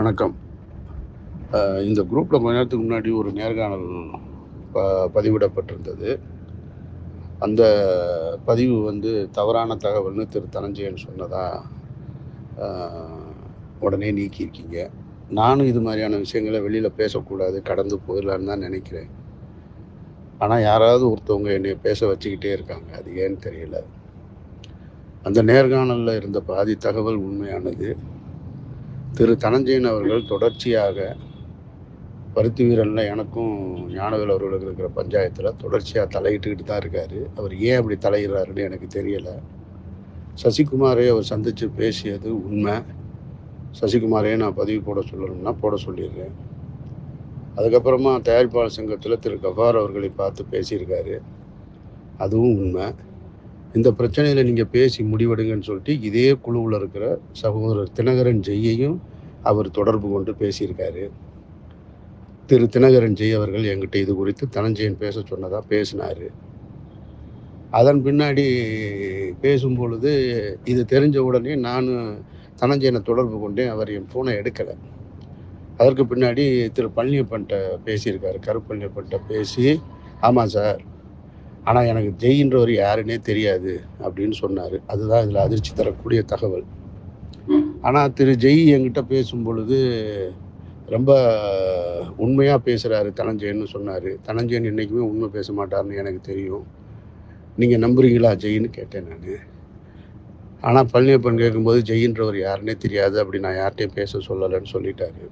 வணக்கம். இந்த குரூப்பில் கொஞ்ச நேரத்துக்கு முன்னாடி ஒரு நேர்காணல் பதிவிடப்பட்டிருந்தது. அந்த பதிவு தவறான தகவல்னு திரு தனஞ்சயன் சொன்னதா அ உடனே நீக்கியிருக்கீங்க. நானும் இது மாதிரியான விஷயங்கள வெளியில் பேசக்கூடாது, கடந்து போயிடலான்னு தான் நினைக்கிறேன். ஆனால் யாராவது ஒருத்தவங்க என்னைய பேச வச்சுக்கிட்டே இருக்காங்க. அது ஏன்னு தெரியல. அந்த நேர்காணலில் இருந்த பாதி தகவல் உண்மையானது. திரு தனஞ்சயன் அவர்கள் தொடர்ச்சியாக பருத்தி வீரனில் எனக்கும் ஞானவேல் அவர்களுக்கு இருக்கிற பஞ்சாயத்தில் தொடர்ச்சியாக தலையிட்டுக்கிட்டு தான் இருக்கார். அவர் ஏன் அப்படி தலையிடுறாருன்னு எனக்கு தெரியலை. சசிகுமாரை அவர் சந்தித்து பேசியது உண்மை. சசிகுமாரையே நான் பதிவு போட சொல்லணும்னா போட சொல்லிடுறேன். அதுக்கப்புறமா தயாரிப்பாளர் சங்கத்தில் திரு கஃபார் அவர்களை பார்த்து பேசியிருக்காரு. அதுவும் உண்மை. இந்த பிரச்சனையில் நீங்கள் பேசி முடிவெடுங்கன்னு சொல்லிட்டு இதே குழுவில் இருக்கிற சகோதரர் தினகரன் ஜெய்யையும் அவர் தொடர்பு கொண்டு பேசியிருக்காரு. திரு தினகரன் ஜெய் அவர்கள் என்கிட்ட இது குறித்து தனஞ்சயன் பேச சொன்னதாக பேசினார். அதன் பின்னாடி பேசும்பொழுது இது தெரிஞ்ச உடனே நான் தனஞ்சயனை தொடர்பு கொண்டேன். அவர் என் ஃபோனை எடுக்கலை. அதற்கு பின்னாடி திரு பழனியப்பன்ட்ட பேசியிருக்காரு. கருப்பழனியப்பன்ட்ட பேசி, ஆமாம் சார், ஆனால் எனக்கு ஜெயின்றவர் யாருன்னே தெரியாது அப்படின்னு சொன்னார். அதுதான் இதில் அதிர்ச்சி தரக்கூடிய தகவல். ஆனால் திரு ஜெய் என்கிட்ட பேசும் பொழுது ரொம்ப உண்மையாக பேசுகிறாரு தனஞ்சயன்னு சொன்னார். தனஞ்சயன் என்றைக்குமே உண்மை பேச மாட்டார்னு எனக்கு தெரியும். நீங்கள் நம்புறீங்களா ஜெயின்னு கேட்டேன் நான். ஆனால் பழனியப்பன் கேட்கும்போது ஜெயின்றவர் யாருன்னே தெரியாது, அப்படி நான் யார்கிட்டையும் பேச சொல்லலைன்னு சொல்லிட்டாரு.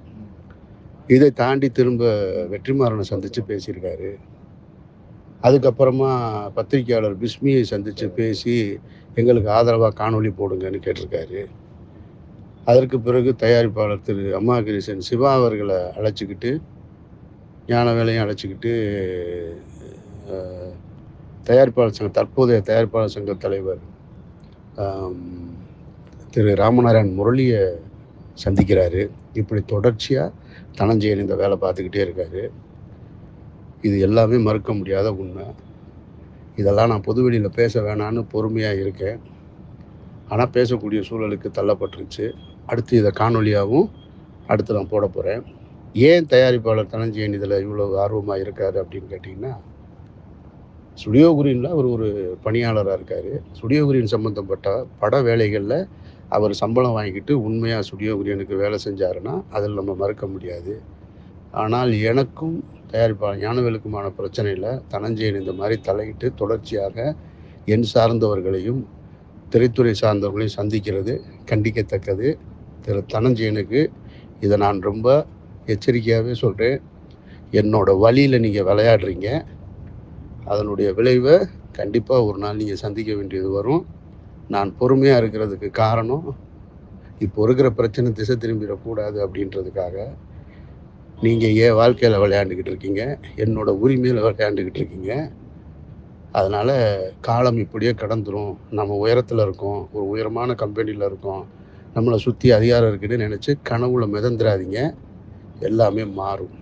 இதை தாண்டி திரும்ப வெற்றிமாறனை சந்தித்து பேசியிருக்காரு. அதுக்கப்புறமா பத்திரிகையாளர் பிஸ்மியை சந்தித்து பேசி எங்களுக்கு ஆதரவாக காணொலி போடுங்கன்னு கேட்டிருக்காரு. அதற்கு பிறகு தயாரிப்பாளர் திரு அம்மாகிரிசன் சிவா அவர்களை அழைச்சிக்கிட்டு, ஞானவேலையும் அழைச்சிக்கிட்டு, தயாரிப்பாளர் சங்க தற்போதைய தயாரிப்பாளர் சங்க தலைவர் திரு ராமநாராயண் முரளியை சந்திக்கிறாரு. இப்படி தொடர்ச்சியாக தனஞ்சயன் இந்த வேலை பார்த்துக்கிட்டே இருக்காரு. இது எல்லாமே மறுக்க முடியாத உண்மை. இதெல்லாம் நான் பொதுவெளியில் பேச வேணான்னு பொறுமையாக இருக்கேன். ஆனால் பேசக்கூடிய சூழலுக்கு தள்ளப்பட்டுருச்சு. அடுத்து இதை காணொலியாகவும் அடுத்து நான் போட போகிறேன். ஏன் தயாரிப்பாளர் தனஞ்சயன் இதில் இவ்வளோ ஆர்வமாக இருக்கார் அப்படின்னு கேட்டிங்கன்னா, ஸ்டுடியோ கிரீனில் அவர் ஒரு பணியாளராக இருக்கார். ஸ்டுடியோ கிரீன் சம்மந்தப்பட்ட பட வேலைகளில் அவர் சம்பளம் வாங்கிக்கிட்டு உண்மையாக ஸ்டுடியோ கிரீனுக்கு வேலை செஞ்சாருன்னா அதில் நம்ம மறுக்க முடியாது. ஆனால் எனக்கும் தயாரிப்பாளர் ஞானவேலுக்குமான பிரச்சனையில் தனஞ்சயன் இந்த மாதிரி தலையிட்டு தொடர்ச்சியாக என் சார்ந்தவர்களையும் திரைத்துறை சார்ந்தவர்களையும் சந்திக்கிறது கண்டிக்கத்தக்கது. திரு தனஞ்சயனுக்கு இதை நான் ரொம்ப எச்சரிக்கையாகவே சொல்கிறேன். என்னோட வழியில் நீங்கள் விளையாடுறீங்க. அதனுடைய விளைவை கண்டிப்பாக ஒரு நாள் நீங்கள் சந்திக்க வேண்டியது வரும். நான் பொறுமையாக இருக்கிறதுக்கு காரணம், இப்போ இருக்கிற பிரச்சனை திசை திரும்பிடக்கூடாது அப்படின்றதுக்காக. நீங்கள் ஏன் வாழ்க்கையில் விளையாண்டுக்கிட்டு இருக்கீங்க, என்னோட உரிமையில் விளையாண்டுக்கிட்டு இருக்கீங்க. அதனால் காலம் இப்படியே கடந்துடும். நம்ம உயரத்தில் இருக்கோம், ஒரு உயரமான கம்பெனியில் இருக்கோம், நம்மளை சுற்றி அதிகாரம் இருக்குன்னு நினச்சி கனவுல மிதந்துடாதீங்க. எல்லாமே மாறும்.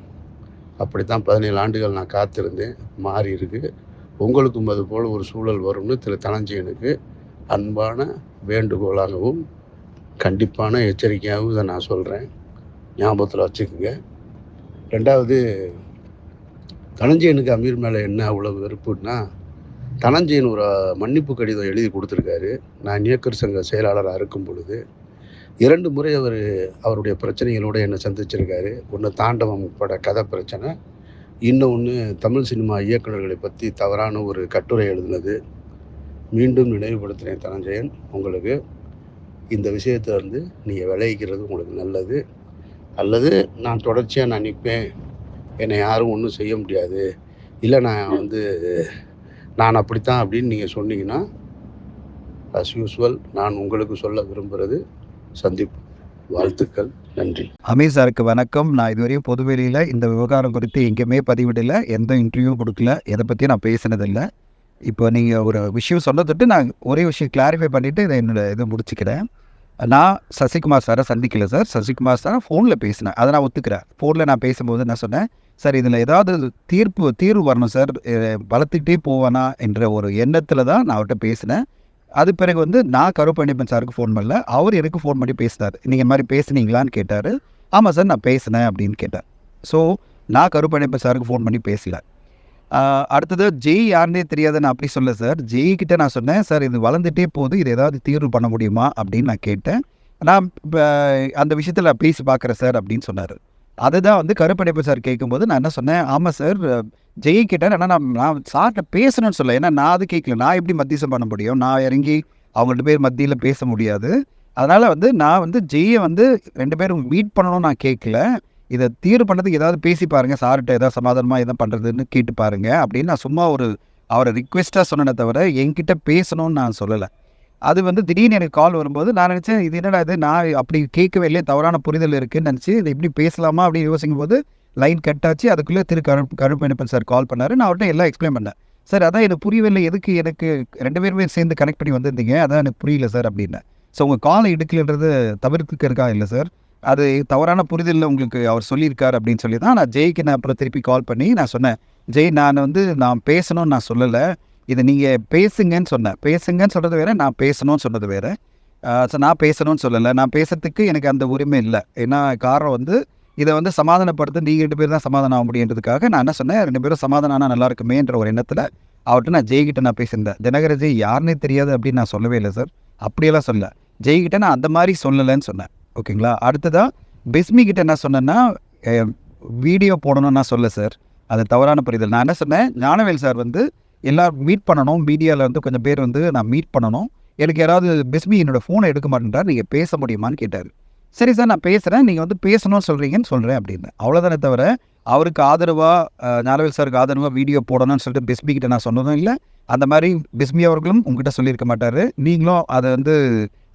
அப்படி தான் 17 ஆண்டுகள் நான் காத்திருந்தேன். மாறி இருக்குது. உங்களுக்கும் அது போல் ஒரு சூழல் வரும்னு திரு தனஞ்சயனுக்கு அன்பான வேண்டுகோளாகவும் கண்டிப்பான எச்சரிக்கையாகவும் இதை நான் சொல்கிறேன். ஞாபகத்தில் வச்சுக்கோங்க. ரெண்டாவது, தனஞ்சயனுக்கு அமீர் மேலே என்ன அவ்வளவு வெறுப்புன்னா, தனஞ்சயன் ஒரு மன்னிப்பு கடிதம் எழுதி கொடுத்துருக்காரு. நான் இயக்கர் சங்க செயலாளராக இருக்கும் பொழுது 2 முறை அவருடைய பிரச்சனைகளோடு என்னை சந்திச்சிருக்காரு. ஒன்று தாண்டவம் பட கதை பிரச்சனை, இன்னொன்று தமிழ் சினிமா இயக்குநர்களை பற்றி தவறான ஒரு கட்டுரை எழுதுனது. மீண்டும் நினைவுபடுத்துகிறேன் தனஞ்சயன், உங்களுக்கு இந்த விஷயத்திலேருந்து நீங்கள் விளைவிக்கிறது உங்களுக்கு நல்லது. அல்லது நான் தொடர்ச்சியாக நிற்பேன், என்னை யாரும் ஒன்றும் செய்ய முடியாது, இல்லை நான் அப்படித்தான் அப்படின்னு நீங்கள் சொன்னீங்கன்னா, அஸ் யூஸ்வல் நான் உங்களுக்கு சொல்ல விரும்புகிறது சந்திப்பு. வாழ்த்துக்கள். நன்றி. அமீர் சாருக்கு வணக்கம். நான் இதுவரையும் பொதுவெளியில் இந்த விவகாரம் குறித்து எங்கேயுமே பதிவிடலை, எந்த இன்டர்வியூவும் கொடுக்கல, எதை பற்றியும் நான் பேசினதில்லை. இப்போ நீங்கள் ஒரு விஷயம் சொன்னதுட்டு நான் ஒரே விஷயம் கிளாரிஃபை பண்ணிவிட்டு இதை முடிச்சுக்கிறேன். நான் சசிகுமார் சாரை சந்திக்கல சார். சசிகுமார் சாரை ஃபோனில் பேசினேன், அதை நான் ஒத்துக்கிறேன். ஃபோனில் நான் பேசும்போது நான் சொன்னேன், சார் இதில் ஏதாவது தீர்வு வரணும் சார், வளர்த்துக்கிட்டே போவேனா என்ற ஒரு எண்ணத்தில் தான் நான் அவர்கிட்ட பேசினேன். அது பிறகு நான் கருப்பழனியப்பன் சாருக்கு ஃபோன் பண்ணல, அவர் எனக்கு ஃபோன் பண்ணி பேசினார். நீங்கள் இந்த மாதிரி பேசுனீங்களான்னு கேட்டார். ஆமாம் சார் நான் பேசினேன் அப்படின்னு கேட்டேன். ஸோ நான் கருப்பண்ணப்ப சாருக்கு ஃபோன் பண்ணி பேசல. அடுத்தது ஜெய் யாருன்னே தெரியாத நான் அப்படி சொல்ல சார். ஜெய் கிட்ட நான் சொன்னேன், சார் இது வளர்ந்துட்டே போகுது, இது ஏதாவது தீர்வு பண்ண முடியுமா அப்படின்னு நான் கேட்டேன். நான் அந்த விஷயத்தில் நான் பேசி பார்க்குறேன் சார் அப்படின்னு சொன்னார். அதுதான் வந்து கருப்பண்ணப்ப சார் கேட்கும்போது நான் என்ன சொன்னேன், ஆமாம் சார் ஜெய் கேட்டேன். ஆனால் நான் சார்கிட்ட பேசணும்னு சொல்ல, ஏன்னா நான் அது கேட்கல. நான் எப்படி மத்தியஸ்தம் பண்ண முடியும்? நான் இறங்கி அவங்கள்ட்ட பேர் மத்தியில் பேச முடியாது. அதனால் வந்து நான் வந்து ஜெய்யை வந்து 2 பேரும் மீட் பண்ணணும்னு நான் கேட்கல. இதை தீர்வு பண்ணுறதுக்கு ஏதாவது பேசி பாருங்கள், சார்கிட்ட ஏதாவது சமாதானமாக எதாவது பண்ணுறதுன்னு கேட்டு பாருங்கள் அப்படின்னு நான் சும்மா அவரை ரிக்வெஸ்ட்டாக சொன்னேனே தவிர என்கிட்ட பேசணும்னு நான் சொல்லலை. அது வந்து திடீர்னு எனக்கு கால் வரும்போது நான் நினச்சேன், இது என்னடா இது, நான் அப்படி கேட்கவே இல்லையே, தவறான புரிதல் இருக்குதுன்னு நினச்சி இதை எப்படி பேசலாமா அப்படின்னு யோசிக்கும் போது லைன் கட் ஆச்சு. அதுக்குள்ளே கருப்பண்ணப்பன் சார் கால் பண்ணார். நான் அவர்கிட்ட எல்லாம் எக்ஸ்பிளைன் பண்ணேன். சார் அதான் எனக்கு புரியவில்லை, எதுக்கு எனக்கு 2 பேருமே சேர்ந்து கனெக்ட் பண்ணி வந்திருந்தீங்க, அதான் எனக்கு புரியல சார் அப்படின்னேன். ஸோ உங்கள் காலை எடுக்கலன்றது தவிர்த்துக்கிறக்கா இல்லை சார், அது தவறான புரிதலில் உங்களுக்கு அவர் சொல்லியிருக்கார் அப்படின்னு சொல்லி தான் நான் ஜெய்க்கு நான் அப்புறம் திருப்பி கால் பண்ணி நான் சொன்னேன், ஜெய் நான் பேசணும்னு நான் சொல்லலை, இதை நீங்கள் பேசுங்கன்னு சொன்னேன். பேசுங்கன்னு சொல்கிறது வேறு, நான் பேசணும்னு சொன்னது வேறு. ஸோ நான் பேசணும்னு சொல்லலை, நான் பேசுறதுக்கு எனக்கு அந்த உரிமை இல்லை. ஏன்னா காரணம் வந்து இதை வந்து சமாதானப்படுத்த நீங்கள் 2 பேர் தான் சமாதானம் ஆக முடியுன்றதுக்காக நான் என்ன சொன்னேன், 2 பேரும் சமாதானம் ஆனால் நல்லா இருக்குமேன்ற ஒரு எண்ணத்தில் அவர்கிட்ட நான் ஜெய்கிட்ட நான் பேசியிருந்தேன். தினகர ஜெய் யாருன்னே தெரியாது அப்படின்னு நான் சொல்லவே இல்லை சார், அப்படியெல்லாம் சொல்லலை. ஜெய்கிட்ட நான் அந்த மாதிரி சொல்லலைன்னு சொன்னேன். ஓகேங்களா. அடுத்ததாக பிஸ்மி கிட்ட என்ன சொன்னேன்னா, வீடியோ போடணும்னு நான் சொல்ல சார், அது தவறான புரிதல். நான் என்ன சொன்னேன், ஞானவேல் சார் வந்து எல்லோரும் மீட் பண்ணணும், மீடியாவில் வந்து கொஞ்சம் பேர் வந்து நான் மீட் பண்ணணும், எனக்கு யாராவது பிஸ்மி என்னோடய ஃபோனை எடுக்க மாட்டேன்றார், நீங்கள் பேச முடியுமான்னு கேட்டார். சரி சார் நான் பேசுகிறேன், நீங்கள் வந்து பேசணும்னு சொல்கிறீங்கன்னு சொல்கிறேன் அப்படின்னு. அவ்வளோதானே தவிர அவருக்கு ஆதரவாக, ஞானவேல் சாருக்கு ஆதரவாக வீடியோ போடணும்னு சொல்லிட்டு பிஸ்மி கிட்ட நான் சொன்னதும் இல்லை. அந்த மாதிரி பிஸ்மி அவர்களும் உங்ககிட்ட சொல்லியிருக்க மாட்டார், நீங்களும் அதை வந்து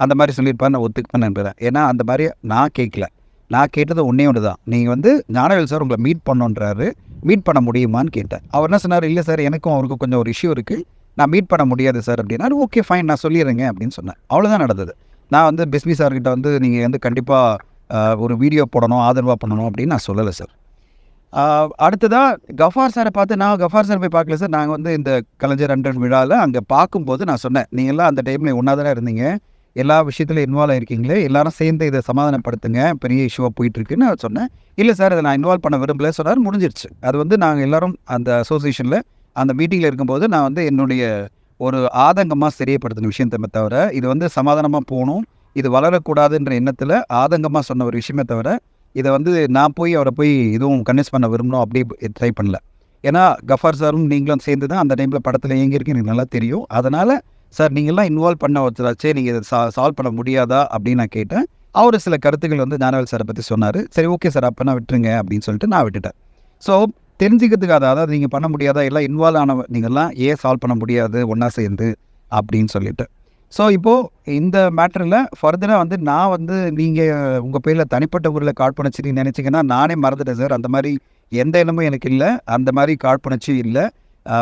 அந்த மாதிரி சொல்லியிருப்பாரு நான் ஒத்துக்கப்பேன் நம்புகிறேன். ஏன்னா அந்த மாதிரி நான் கேட்கல. நான் கேட்டது ஒன்றே ஒன்று தான், நீங்கள் வந்து ஞானவேல் சார் உங்களை மீட் பண்ணணுன்றாரு, மீட் பண்ண முடியுமான்னு கேட்டேன். அவர் என்ன சொன்னார், இல்லை சார் எனக்கும் அவருக்கும் கொஞ்சம் ஒரு இஷ்யூ இருக்குது, நான் மீட் பண்ண முடியாது சார் அப்படின்னாரு. ஓகே ஃபைன், நான் சொல்லிடுறேங்க அப்படின்னு சொன்னேன். அவ்வளோதான் நடந்தது. நான் வந்து பிஸ்மி சார்கிட்ட வந்து நீங்கள் வந்து கண்டிப்பாக ஒரு வீடியோ போடணும், ஆதரவாக பண்ணணும் அப்படின்னு நான் சொல்லலை சார். அடுத்ததாக கஃபார் சாரை பார்த்து, நான் கஃபார் சார் போய் பார்க்கல சார், நாங்கள் வந்து இந்த கலைஞர் 100 விழாவில் அங்கே பார்க்கும்போது நான் சொன்னேன், நீங்கள்லாம் அந்த டைமில் ஒன்றா தானே இருந்தீங்க, எல்லா விஷயத்துலையும் இன்வால்வ் ஆகிருக்கீங்களே, எல்லாரும் சேர்ந்து இதை சமாதானப்படுத்துங்க, பெரிய இஷ்யூவாக போயிட்டுருக்குன்னு நான் சொன்னேன். இல்லை சார் அதை நான் இன்வால்வ் பண்ண விரும்பல சொன்னார். முடிஞ்சிருச்சு. அது வந்து நாங்கள் எல்லோரும் அந்த அசோசியேஷனில் அந்த மீட்டிங்கில் இருக்கும்போது நான் வந்து என்னுடைய ஒரு ஆதங்கமாக தெரியப்படுத்தின விஷயத்தை தவிர, இது வந்து சமாதானமாக போகணும், இது வளரக்கூடாதுன்ற எண்ணத்தில் ஆதங்கமாக சொன்ன ஒரு விஷயமே தவிர, இதை வந்து நான் போய் அவரை போய் எதுவும் கன்வின்ஸ் பண்ண விரும்பணும் அப்படி ட்ரை பண்ணல. ஏன்னா கஃபார் சாரும் நீங்களும் சேர்ந்து தான் அந்த டைமில் படத்தில் இயங்கியிருக்கு எனக்கு நல்லா தெரியும். அதனால் சார் நீங்கள்லாம் இன்வால்வ் பண்ண வச்சாச்சே, நீங்கள் இதை சால்வ் பண்ண முடியாதா அப்படின்னு நான் கேட்டேன். அவர் சில கருத்துக்கள் வந்து ஞானவேல் சாரை பற்றி சொன்னார். சரி ஓகே சார் அப்போ நான் விட்டுருங்க அப்படின்னு சொல்லிட்டு நான் விட்டுட்டேன். ஸோ தெரிஞ்சுக்கிறதுக்காக, அதாவது நீங்கள் பண்ண முடியாதா, எல்லாம் இன்வால்வ் ஆன நீங்கள்லாம் ஏன் சால்வ் பண்ண முடியாது ஒன்றா சேர்ந்து அப்படின்னு சொல்லிட்டு. ஸோ இப்போது இந்த மேட்டரில் ஃபர்தராக வந்து நான் வந்து நீங்கள் உங்கள் பேரில் தனிப்பட்ட ஊரில் காழ்ப்புணர்ச்சி நீங்கள் நினச்சிங்கன்னா நானே மறந்துட்டேன் சார். அந்த மாதிரி எந்த எண்ணமும் எனக்கு இல்லை, அந்த மாதிரி காழ்ப்புணர்ச்சி இல்லை.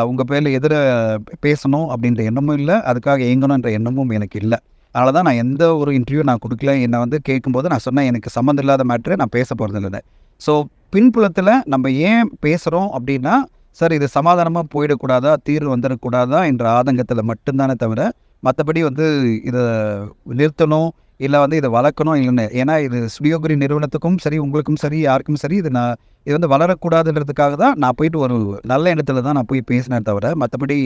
உங்கள் பேரில் எதிர பேசணும் அப்படின்ற எண்ணமும் இல்லை, அதுக்காக இயங்கணுன்ற எண்ணமும் எனக்கு இல்லை. அதனால தான் நான் எந்த ஒரு இன்டர்வியூ நான் கொடுக்கல. என்னை வந்து கேட்கும்போது நான் சொன்னேன், எனக்கு சம்மந்தம் இல்லாத மேட்ரு, நான் பேச போகிறது இல்லை. ஸோ பின்புலத்தில் நம்ம ஏன் பேசுகிறோம் அப்படின்னா, சார் இது சமாதானமாக போயிடக்கூடாதா, தீர்வு வந்துடக்கூடாதா என்ற ஆதங்கத்தில் மட்டும்தானே தவிர, மற்றபடி வந்து இதை நிறுத்தணும் இல்லை வந்து இதை வளர்க்கணும் இல்லைன்னு. ஏன்னா இது ஸ்டுடியோகிரி நிறுவனத்துக்கும் சரி, உங்களுக்கும் சரி, யாருக்கும் சரி, இது வந்து வளரக்கூடாதுன்றதுக்காக தான் நான் போயிட்டு ஒரு நல்ல எண்ணத்தில் தான் நான் போய் பேசினேன் தவிர, மற்றபடி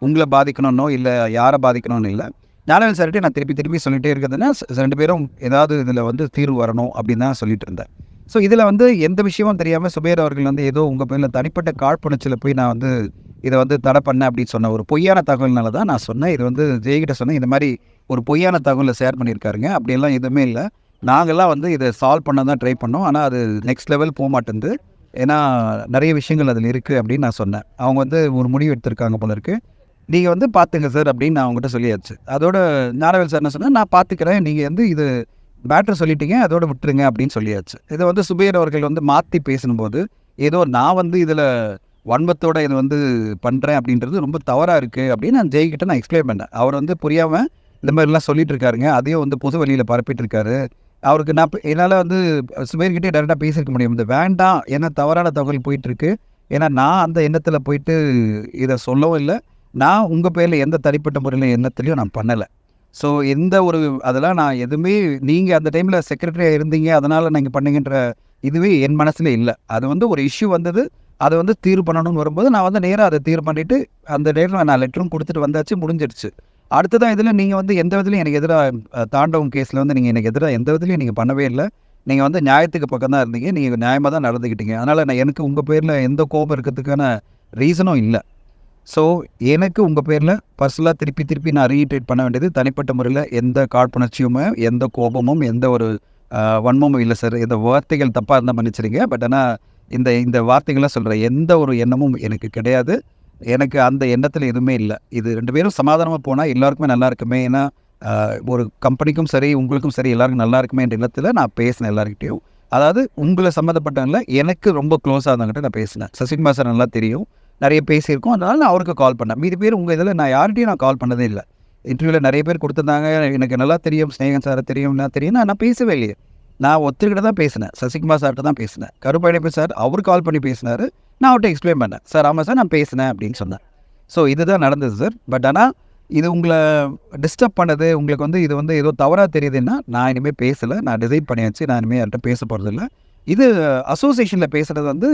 உங்களை பாதிக்கணும்னோ இல்லை யாரை பாதிக்கணும்னு இல்லை. ஞானவேல் சார்கிட்ட நான் திருப்பி சொல்லிகிட்டே இருக்கிறதுனா 2 பேரும் ஏதாவது இதில் வந்து தீர்வு வரணும் அப்படின்னு தான் சொல்லிட்டு இருந்தேன். ஸோ இதில் வந்து எந்த விஷயமும் தெரியாமல் சுபேர் அவர்கள் வந்து ஏதோ உங்கள் பேரில் தனிப்பட்ட காழ்ப்புணர்ச்சியில் போய் நான் வந்து இதை வந்து தடை பண்ணேன் அப்படின்னு சொன்ன ஒரு பொய்யான தகவல்னால தான் நான் சொன்னேன். இது வந்து ஜெய்கிட்ட சொன்னேன், இந்த மாதிரி ஒரு பொய்யான தகவலை ஷேர் பண்ணியிருக்காருங்க, அப்படியெல்லாம் எதுவுமே இல்லை. நாங்கள்லாம் வந்து இதை சால்வ் பண்ண தான் ட்ரை பண்ணோம், ஆனால் அது நெக்ஸ்ட் லெவல் போக மாட்டேங்குது, ஏன்னா நிறைய விஷயங்கள் அதில் இருக்குது அப்படின்னு நான் சொன்னேன். அவங்க வந்து ஒரு முடிவு எடுத்திருக்காங்க போல இருக்குது, நீங்கள் வந்து பார்த்துங்க சார் அப்படின்னு நான் அவங்ககிட்ட சொல்லியாச்சு. அதோட ஞானவேல் சார் என்ன சொன்னால், நான் பார்த்துக்கிறேன், நீங்கள் வந்து இது பேட்டர் சொல்லிட்டீங்க, அதோட விட்டுருங்க அப்படின்னு சொல்லியாச்சு. இதை வந்து சுபேர் அவர்கள் வந்து மாற்றி பேசும்போது ஏதோ நான் வந்து இதில் வன்மத்தோடு இதை வந்து பண்ணுறேன் அப்படின்றது ரொம்ப தவறாக இருக்குது அப்படின்னு நான் ஜெய்கிட்ட நான் எக்ஸ்பிளைன் பண்ணேன். அவர் வந்து புரியாமல் இந்த மாதிரிலாம் சொல்லிட்டு இருக்காருங்க, அதையும் வந்து பொது வழியில் பரப்பிட்டு இருக்காரு. அவருக்கு நான் என்னால் வந்து சுபேர்கிட்டே டேரெக்டாக பேசியிருக்க முடியும், இது வேண்டாம், ஏன்னா தவறான தகவல் போயிட்டுருக்கு, ஏன்னா நான் அந்த எண்ணத்தில் போயிட்டு இதை சொல்லவும் இல்லை, நான் உங்கள் பேரில் எந்த தனிப்பட்ட முறையில் எண்ணத்துலையும் நான் பண்ணலை. ஸோ எந்த ஒரு அதெல்லாம் நான் எதுவுமே நீங்கள் அந்த டைமில் செக்ரட்டரியாக இருந்தீங்க அதனால் நீங்கள் பண்ணீங்கன்ற இதுவே என் மனசில் இல்லை. அது வந்து ஒரு இஷ்யூ வந்தது, அதை வந்து தீர்வு பண்ணணும்னு வரும்போது நான் வந்து நேராக அதை தீர்வு பண்ணிவிட்டு அந்த நேரில் நான் லெட்டரும் கொடுத்துட்டு வந்தாச்சு, முடிஞ்சிடுச்சு. அடுத்ததான் இதில் நீங்கள் வந்து எந்த விதத்துலையும் எனக்கு எதிராக தாண்டவம் கேஸில் வந்து நீங்கள் எனக்கு எதிராக எந்த விதத்துலையும் நீங்கள் பண்ணவே இல்லை. நீங்கள் வந்து நியாயத்துக்கு பக்கம் தான் இருந்தீங்க, நீங்கள் நியாயமாக தான் நடந்துக்கிட்டீங்க. அதனால் நான் எனக்கு உங்கள் பேரில் எந்த கோபம் இருக்கிறதுக்கான ரீசனும் இல்லை. ஸோ எனக்கு உங்கள் பேரில் பர்சனலாக திருப்பி நான் ரீட்ரேட் பண்ண வேண்டியது தனிப்பட்ட முறையில் எந்த காழ்ப்புணர்ச்சியுமே, எந்த கோபமும், எந்த ஒரு வன்மமும் இல்லை சார். இந்த வார்த்தைகள் தப்பாக இருந்தால் மன்னிச்சிடுங்க. பட் ஆனால் இந்த வார்த்தைகள்லாம் சொல்கிற எந்த ஒரு எண்ணமும் எனக்கு கிடையாது. எனக்கு அந்த எண்ணத்தில் எதுவுமே இல்லை. இது 2 பேரும் சமாதானமாக போனால் எல்லாருக்குமே நல்லா இருக்குமே. ஏன்னா ஒரு கம்பெனிக்கும் சரி, உங்களுக்கும் சரி, எல்லாருக்கும் நல்லா இருக்குமே என்ற எண்ணத்தில் நான் பேசினேன் எல்லாருக்கிட்டையும். அதாவது உங்களை சம்மந்தப்பட்டவங்கள எனக்கு ரொம்ப க்ளோஸாக இருந்தவங்கிட்ட நான் பேசினேன். சசிகுமார் சார் நல்லா தெரியும், நிறைய பேசியிருக்கோம். அதனால் நான் அவருக்கு கால் பண்ணேன். மீதி பேர் உங்கள் இதில் நான் யார்கிட்டையும் நான் கால் பண்ணதே இல்லை. இன்டர்வியூவில் நிறைய பேர் கொடுத்துருந்தாங்க, எனக்கு நல்லா தெரியும், ஸ்நேகன் சாரை தெரியும், நான் தெரியும். நான் பேசவே இல்லையே. நான் ஒருத்தர்கிட்ட தான் பேசினேன், சசிகுமார் சார்கிட்ட தான் பேசினேன். கருப்பழனியப்ப சார் அவர் கால் பண்ணி பேசினார். நான் அவர்கிட்ட எக்ஸ்பிளைன் பண்ணேன், சார் ஆமாம் சார் நான் பேசினேன் அப்படின்னு சொன்னேன். ஸோ இதுதான் நடந்தது சார். பட் ஆனால் இது உங்களை டிஸ்டர்ப் பண்ணது, உங்களுக்கு வந்து இது வந்து ஏதோ தவறாக தெரியுதுன்னா நான் இனிமேல் பேசலை, நான் டிசைட் பண்ணியாச்சு, நான் இனிமேல் யார்கிட்ட பேச போகிறதில்ல. இது அசோசியேஷனில் பேசுகிறது வந்து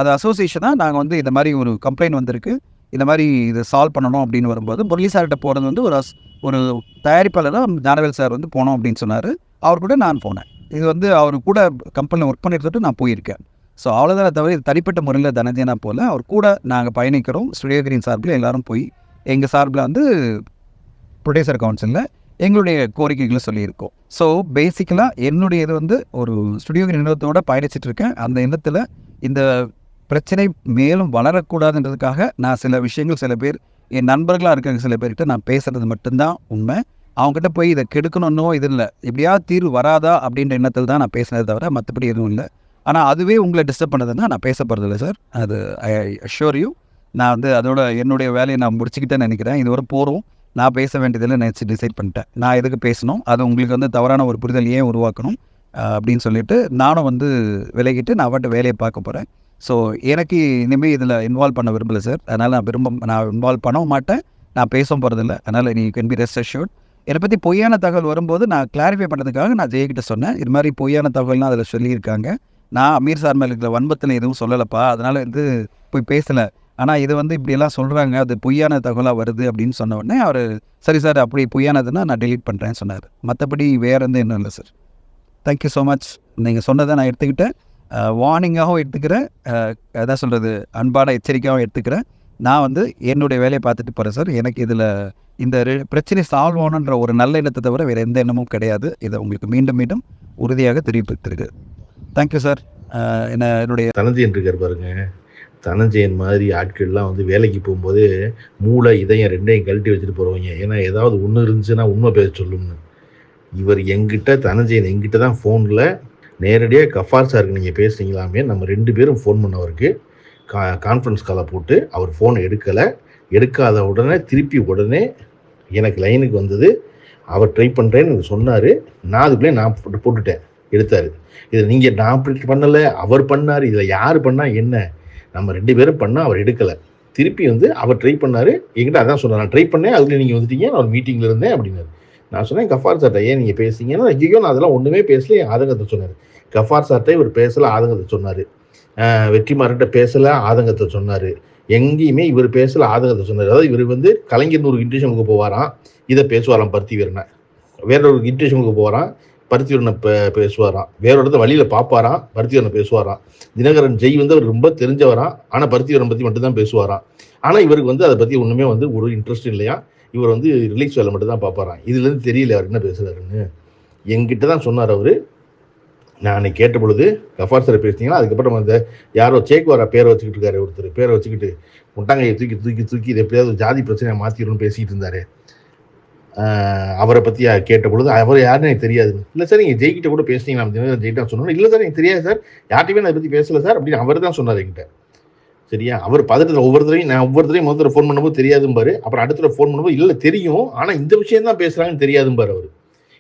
அது அசோசியேஷனாக நாங்கள் வந்து இந்த மாதிரி ஒரு கம்ப்ளைண்ட் வந்திருக்கு, இந்த மாதிரி இதை சால்வ் பண்ணணும் அப்படின்னு வரும்போது முரளி சார்கிட்ட போகிறது வந்து ஒரு தயாரிப்பாளராக ஞானவேல் சார் வந்து போனோம் அப்படின்னு சொன்னார். அவர் கூட நான் போனேன். இது வந்து அவர் கூட கம்பெனியில் ஒர்க் பண்ணிட்டு நான் போயிருக்கேன். ஸோ அவ்வளோதான் தவிர இது தனிப்பட்ட முறையில் தனஞ்சனா போல் அவர் கூட நாங்கள் பயணிக்கிறோம். ஸ்டுடியோ கிரீன் சார்பில் எல்லோரும் போய் எங்கள் சார்பில் வந்து ப்ரொடியூசர் கவுன்சிலில் எங்களுடைய கோரிக்கைகளை சொல்லியிருக்கோம். ஸோ பேசிக்கலாக என்னுடைய இது வந்து ஒரு ஸ்டுடியோ கிரீன் நிறுவனத்தோடு பயணிச்சிட்ருக்கேன். அந்த எண்ணத்தில் இந்த பிரச்சனை மேலும் வளரக்கூடாதுன்றதுக்காக நான் சில விஷயங்கள், சில பேர் என் நண்பர்களாக இருக்காங்க, சில பேர்கிட்ட நான் பேசுகிறது மட்டும்தான் உண்மை. அவங்ககிட்ட போய் இதை கெடுக்கணுன்னோ இது இல்லை, எப்படியாவது தீர்வு வராதா அப்படின்ற எண்ணத்தில் தான் நான் பேசினதை தவிர மற்றபடி எதுவும் இல்லை. ஆனால் அதுவே உங்களை டிஸ்டர்ப் பண்ணதுன்னா நான் பேச போகிறதில்ல சார். அது ஐ அஷ்யூர் யூ. நான் வந்து அதோட என்னுடைய வேலையை நான் முடிச்சுக்கிட்டேன்னு நினைக்கிறேன். இதுவரை போகிறோம், நான் பேச வேண்டியதில் நினச்சி டிசைட் பண்ணிட்டேன். நான் எதுக்கு பேசணும், அது உங்களுக்கு வந்து தவறான ஒரு புரிதல் ஏன் உருவாக்கணும் அப்படின்னு சொல்லிட்டு நானும் வந்து விலகிட்டு நான் அவட்ட வேலையை பார்க்க போகிறேன். ஸோ எனக்கு இனிமேல் இதில் இன்வால்வ் பண்ண விரும்பலை சார். அதனால் நான் இன்வால்வ் பண்ணவும் மாட்டேன், நான் பேசவும் போகிறதில்ல. அதனால் நீ கேன் பி ரெஸ்ட் அஷ்யூர்ட். என்னை பற்றி பொய்யான தகவல் வரும்போது நான் கிளாரிஃபை பண்ணுறதுக்காக நான் ஜெயகிட்ட சொன்னேன், இது மாதிரி பொய்யான தகவல்னால் அதில் சொல்லியிருக்காங்க, நான் அமீர் சார் மேலே இருக்கிற வன்மத்தில் எதுவும் சொல்லலைப்பா, அதனால் வந்து போய் பேசலை. ஆனால் இது வந்து இப்படியெல்லாம் சொல்கிறாங்க, அது பொய்யான தகவலாக வருது அப்படின்னு சொன்ன உடனே அவர் சரி சார் அப்படி பொய்யானதுன்னா நான் டெலீட் பண்ணுறேன்னு சொன்னார். மற்றபடி வேறு எந்த இன்னும் இல்லை சார். Thank you so much. நீங்கள் சொன்னதை நான் எடுத்துக்கிட்டேன், வார்னிங்காகவும் எடுத்துக்கிறேன், எதாவது சொல்கிறது அன்பான எச்சரிக்கையாகவும் எடுத்துக்கிறேன். நான் வந்து என்னுடைய வேலையை பார்த்துட்டு போகிறேன் சார். எனக்கு இதில் இந்த பிரச்சனை சால்வ் ஆகணுன்ற ஒரு நல்ல எண்ணத்தை தவிர வேறு எந்த எண்ணமும் கிடையாது. இதை உங்களுக்கு மீண்டும் மீண்டும் உறுதியாக தெரிவித்திருக்கு. Thank you sir. என்னுடைய தனஞ்சயன் இருக்கார் பாருங்க, தனஞ்சயன் மாதிரி ஆட்கள்லாம் வந்து வேலைக்கு போகும்போது மூளை இதயம் 2ஐயும் கழட்டி வச்சுட்டு போகிறவங்க. ஏன்னா ஏதாவது ஒன்று இருந்துச்சுன்னா உண்மை பேச சொல்லும்னு. இவர் தனஞ்சயன் எங்கிட்ட தான் ஃபோனில் நேரடியாக கஃபார் சாருக்கு நீங்கள் பேசுனீங்களாமே, நம்ம 2 பேரும் ஃபோன் பண்ணவருக்கு கான்ஃபரன்ஸ் காலை போட்டு அவர் ஃபோனை எடுக்காத உடனே எனக்கு லைனுக்கு வந்தது. அவர் ட்ரை பண்ணுறேன்னு சொன்னார். நான் அதுக்குள்ளே நான் போட்டுட்டேன், எடுத்தார். இதில் நீங்கள் நான் பண்ணலை, அவர் பண்ணார், இதில் யார் பண்ணால் என்ன, நம்ம 2 பேரும் பண்ணால் அவர் எடுக்கலை. திருப்பி வந்து அவர் ட்ரை பண்ணார், என்கிட்ட அதான் சொன்னார், நான் ட்ரை பண்ணேன், அதுக்குள்ளே நீங்கள் வந்துட்டீங்க, நான் ஒரு மீட்டிங்கில் இருந்தேன் அப்படின்னாரு. நான் சொன்னேன் கஃபார் சார்ட்ட ஏன் நீங்கள் பேசுனீங்கன்னா, ஐயோ நான் அதெல்லாம் ஒன்றுமே பேசல, என் ஆதங்கத்தை சொன்னார். கஃபார் சார்ட்ட இவர் பேசலை, ஆதங்கத்தை சொன்னார். வெற்றிமாறன்ட்ட பேசலை, ஆதங்கத்தை சொன்னார். எங்கேயுமே இவர் பேசலை, ஆதங்கத்தை சொன்னார். அதாவது இவர் வந்து கலைஞர் ஒரு இன்டர்வியூஷனுக்கு போவாராம், இதை பேசுவாராம் பருத்தி வீரனை. வேற ஒரு இன்டர்வியூஷனுக்கு போவாராம், பருத்தி வீரனை பேசுவாராம். வேற இடத்த வழியில் பார்ப்பாராம், பருத்தி வீரனை பேசுவாராம். தினகரன் ஜெய் வந்து அவர் ரொம்ப தெரிஞ்சவராம், ஆனால் பருத்தி வீரனை பற்றி மட்டும்தான் பேசுவாராம். ஆனால் இவருக்கு வந்து அதை பற்றி ஒன்றுமே வந்து ஒரு இன்ட்ரெஸ்ட் இல்லையா, இவர் வந்து ரிலீஸ் வேலை மட்டும் தான் பார்ப்பாராம். இதுலேருந்து தெரியல அவர் என்ன பேசுகிறாருன்னு. என்கிட்ட தான் சொன்னார் அவர். நான் அன்னைக்கு கேட்ட பொழுது கஃபார் சார் பேசினீங்கன்னா, அதுக்கப்புறம் அந்த யாரோ சேக்வாரா பேரை வச்சுக்கிட்டு இருக்காரு, ஒருத்தர் பேரை வச்சுக்கிட்டு முட்டாங்கையை தூக்கி இதை எப்படியாவது ஜாதி பிரச்சனையை மாற்றிடணும்னு பேசிக்கிட்டு இருந்தார். அவரை பற்றி கேட்ட பொழுது அவர் யாருன்னு எனக்கு தெரியாது. இல்லை சார் நீங்கள் ஜெய்கிட்ட கூட பேசுனீங்களா, ஜெயிட்டா சொன்னோம். இல்லை சார் எனக்கு தெரியாது சார், யார்ட்டையுமே அதை பற்றி பேசலை சார் அப்படின்னு அவர் தான் சொன்னார் என்கிட்ட. சரியா, அவர் பதட்டத்தில் ஒவ்வொருத்தரையும் முதல்ல ஃபோன் பண்ணும்போது தெரியாதும்பாரு, அப்புறம் அடுத்த ஃபோன் பண்ணும்போது இல்லை தெரியும், ஆனால் இந்த விஷயம் தான் பேசுகிறாங்கன்னு தெரியாதும்பார் அவர்.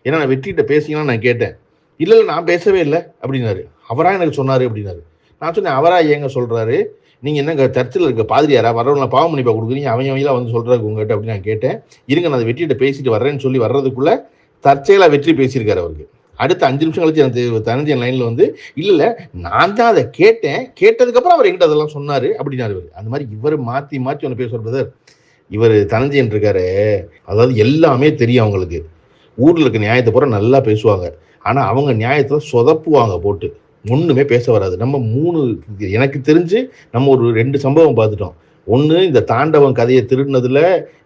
ஏன்னா நான் வெற்றிகிட்ட பேசிங்கன்னா நான் கேட்டேன், இல்லை நான் பேசவே இல்லை அப்படின்னாரு. அவராக எனக்கு சொன்னார் அப்படின்னாரு. நான் சொன்னேன் அவராக ஏங்க சொல்கிறாரு, நீங்கள் என்ன சர்ச்சில் இருக்க பாதிரியாரா வரவங்கள பாவ மன்னிப்பா கொடுக்குறீங்க, அவங்களாம் வந்து சொல்கிறாங்க உங்கள்கிட்ட அப்படின்னு நான் கேட்டேன். இருங்க நான் அதை வெற்றிகிட்ட பேசிட்டு வர்றேன்னு சொல்லி வர்றதுக்குள்ளே தற்செயலாக வெற்றி பேசியிருக்காரு அவருக்கு. அடுத்த 5 நிமிஷம் கழிச்சு எனக்கு தனஞ்சயன் லைனில் வந்து இல்லை நான் தான் அதை கேட்டேன், கேட்டதுக்கப்புறம் அவர் எங்கிட்ட அதெல்லாம் சொன்னார் அப்படின்னாரு. அந்த மாதிரி இவர் மாற்றி மாற்றி ஒன்று பேசுவார் பிரதர். இவர் தனஞ்சயன் இருக்காரு, அதாவது எல்லாமே தெரியும் அவங்களுக்கு. ஊரில் இருக்க நியாயத்தை பூரா நல்லா பேசுவாங்க. ஆனால் அவங்க நியாயத்தில் சொதப்புவாங்க போட்டு, ஒன்றுமே பேச வராது. நம்ம 3 எனக்கு தெரிஞ்சு நம்ம ஒரு 2 சம்பவம் பார்த்துட்டோம். ஒன்று, இந்த தாண்டவன் கதையை திருடினதில்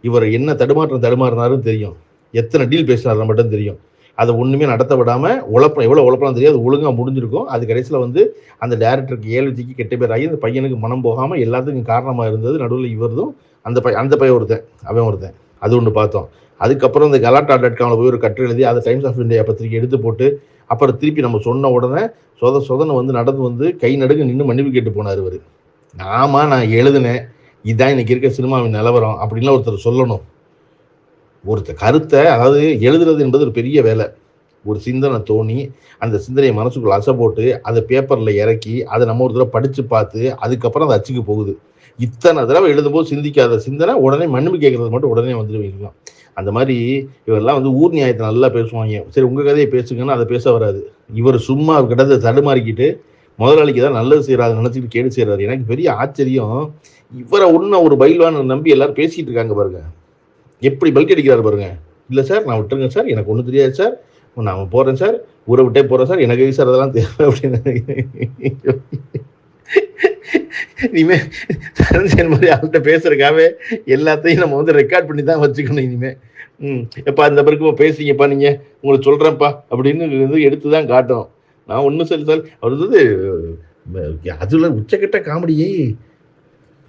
இவர் என்ன தடுமாறினாருன்னு தெரியும், எத்தனை டீல் பேசினார் மட்டும் தெரியும். அதை ஒன்றுமே நடத்த விடாமல் எவ்வளோ உழப்பலாம் தெரியாது, ஒழுங்காக முடிஞ்சிருக்கும். அது கடைசியில் வந்து அந்த டேரக்டருக்கு ஏழ்விக்கு கெட்ட பேர் ஆகி அந்த பையனுக்கு மனம் போகாமல் எல்லாத்துக்கும் காரணமாக இருந்தது நடுவில் இவர்தும் அந்த பையன் ஒருத்தன். அது ஒன்று பார்த்தோம். அதுக்கப்புறம் இந்த கலாட்டா.comல போய் ஒரு கட்டுரை எழுதி அதை டைம்ஸ் ஆஃப் இந்தியா பத்திரிக்கை எடுத்து போட்டு அப்புறம் திருப்பி நம்ம சொன்ன உடனே சொதனை வந்து நடந்து வந்து கை நடுங்க நின்று மன்னிப்பு கேட்டு போனார் இவர். ஆமாம் நான் எழுதுனேன், இதுதான் இன்னைக்கு இருக்க சினிமாவின் நிலவரம் அப்படின்லாம் ஒருத்தர் சொல்லணும். ஒருத்தர் கருத்தை, அதாவது எழுதுறது என்பது ஒரு பெரிய வேலை. ஒரு சிந்தனை தோணி அந்த சிந்தனையை மனசுக்குள்ள அசை போட்டு அதை பேப்பரில் இறக்கி அதை நம்ம ஒரு தடவை படித்து பார்த்து அதுக்கப்புறம் அது அச்சுக்கு போகுது. இத்தனை தடவை எழுதும்போது சிந்திக்காத சிந்தனை உடனே மன்னிப்பு கேட்கறது மட்டும் உடனே வந்துடுவீங்க. அந்த மாதிரி இவரெல்லாம் வந்து ஊர் நியாயத்தை நல்லா பேசுவாங்க. சரி உங்கள் கதையை பேசுங்கன்னு அதை பேச வராது. இவர் சும்மா கிட்ட தடுமாறிக்கிட்டு முதலாளிக்கு தான் நல்லது செய்யறாரு நினச்சிக்கிட்டு கேடு செய்கிறாரு. எனக்கு பெரிய ஆச்சரியம், இவரை ஒன்று ஒரு பயில்வான்னு நம்பி எல்லாரும் பேசிகிட்டு இருக்காங்க பாருங்க, எப்படி பல்க் அடிக்கிறாரு பாருங்க. இல்லை சார் நான் விட்டுருங்க சார், எனக்கு ஒன்றும் தெரியாது சார், நான் போகிறேன் சார், ஊரை விட்டே போகிறேன் சார், எனக்கு சார் அதெல்லாம் தேவை அப்படின்னு. இனிமே தனஞ்சயன் மாதிரி ஆள்கிட்ட பேசுறதுக்காகவே எல்லாத்தையும் நம்ம வந்து ரெக்கார்ட் பண்ணி தான் வச்சுக்கணும் இனிமே. எப்பா இந்த பிறகு பேசிங்கப்பா நீங்க, உங்களுக்கு சொல்றேன்ப்பா அப்படின்னு வந்து எடுத்து தான் காட்டணும். நான் ஒன்றும் சரி சார் அவர் வந்து அதுல உச்சக்கட்ட காமெடியே.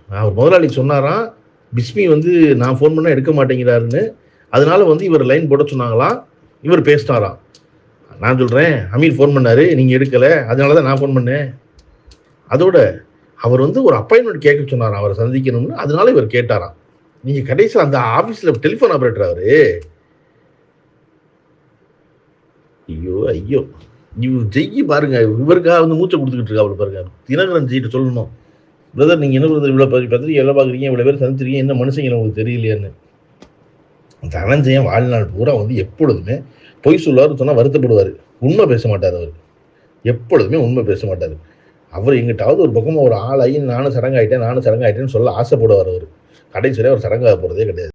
அவர் முதலாளி சொன்னாராம் பிஸ்மி வந்து நான் ஃபோன் பண்ணால் எடுக்க மாட்டேங்கிறாருன்னு, அதனால வந்து இவர் லைன் போட சொன்னாங்களாம். இவர் பேசினாராம், நான் சொல்கிறேன் அமீர் ஃபோன் பண்ணாரு நீங்கள் எடுக்கலை, அதனால தான் நான் ஃபோன் பண்ணேன். அதோட அவர் வந்து ஒரு அப்பாயின்மெண்ட் கேட்க சொன்னாராம் அவரை சந்திக்கணும்னு, அதனால இவர் கேட்டாராம். நீங்கள் கடைசியில் அந்த ஆஃபீஸில் டெலிஃபோன் ஆப்ரேட்டர் அவரு. ஐயோ இவர் ஜெய்யி பாருங்க, இவருக்காக வந்து மூச்சை கொடுத்துக்கிட்டு இருக்கா அவளை பாருங்க. தினகரன் ஜெயிட்டு சொல்லணும், பிரதர் நீங்கள் என்ன பிரதர் இவ்வளோ பத்திரிக்கை எல்லாம் பார்க்குறீங்க, இவ்வளோ பேர் சந்திச்சிருக்கீங்க, என்ன மனுஷங்க உங்களுக்கு தெரியலையான்னு. தனஞ்சயன் வாழ்நாள் பூரா வந்து எப்பொழுதுமே பொய் சொல்லுவார், சொன்னால் வருத்தப்படுவார், உண்மை பேச மாட்டார். அவர் எப்பொழுதுமே உண்மை பேச மாட்டார். அவர் எங்கிட்டாவது ஒரு பக்கமாக ஒரு ஆளாகி நானும் சடங்காயிட்டேன்னு சொல்ல ஆசைப்படுவார். அவர் கடைசியில் அவர் சடங்காக போகிறதே கிடையாது.